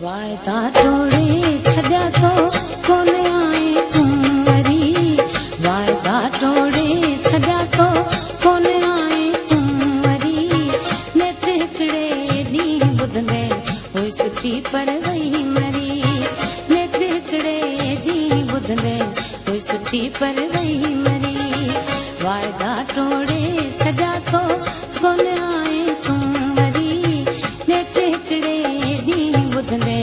वायदा तोड़े छॾिया तो कोन आए तूं वरी वायदा तोड़े छॾिया तो कोन आए तूं वरी नेत्र हिकिड़े ॾींहुं ॿुधंदे हुई सुठी पर वही मरी नेत्र हिकिड़े ॾींहुं ॿुधंदे हुई सुठी पर वही मरी वायदा तोड़े छॾिया तो कोन आए तूं वरी नेत्र हिकिड़े ॾींहुं ॿुधंदे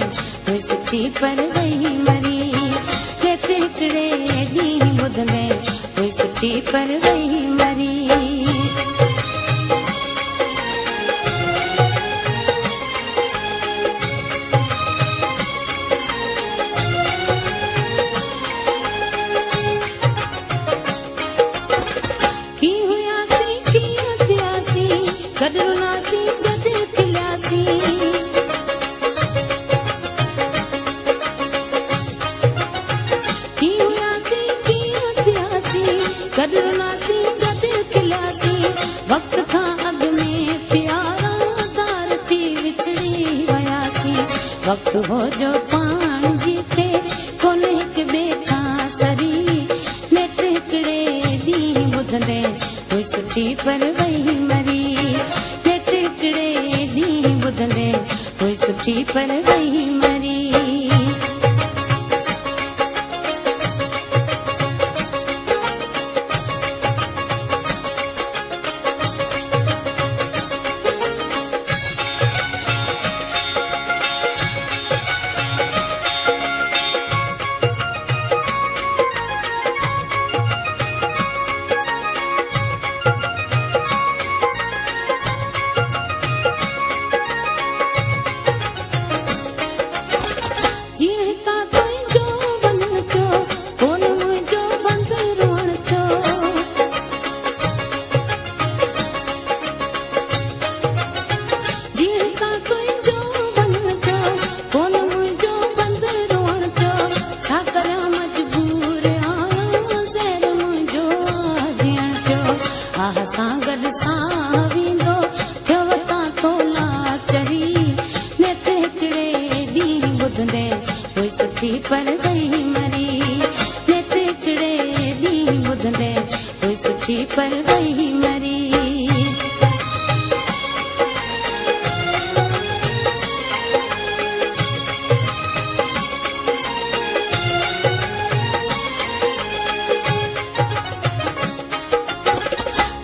हुई सुठी पर वही मरी नेत्र हिकिड़े ॾींहुं ॿुधंदे हुई सुठी पर वही मरी गॾु नासी गॾु खिलियासी कीअं हुयासी कीअं थियासी गॾु नासी गॾु खिलियासी वक़्त खां अॻु में प्यारा तार थी विछड़ी वियासी वक़्त हो जो पाण जीते कोन हिकु ॿिए खां सरी नेत्र हिकिड़े ॾींहुं ॿुधंदे हुई सुठी पर वही मरी ॿुधंदे हुई सुठी पर वही मरी पर वही मरी नेत्र हिकिड़े ॾींहुं ॿुधंदे हुई सुठी पर वही मरी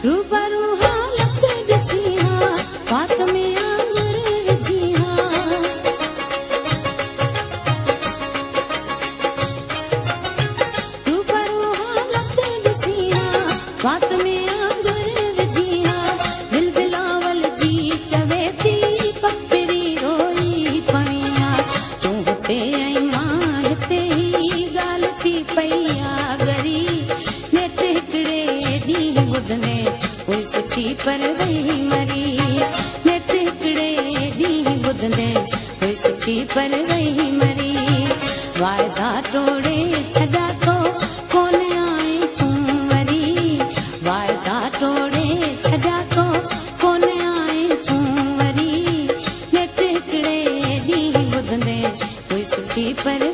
रूबरू हालत ॾिसी हा बात में आंगुर विझी हा बात में आंगुर विझी हा दिल बिलावल जी चवे थी पकड़ी रोई पवी हा तूं हिते ऐं मां हिते ई ॻाल्हि थी पई आ गरी नेत्र हिकिड़े ॾींहुं ॿुधंदे हुई सुठी पर वही मरी नेत्र हिकिड़े ॾींहुं ॿुधंदे हुई सुठी पर वही मरी वायदा तोड़े छॾिया तो कोन आए तूं वायदा तोड़े छॾिया तो कोन आए तूं वरी नेत्र हिकिड़े ॾींहुं ॿुधंदे हुई सुठी पर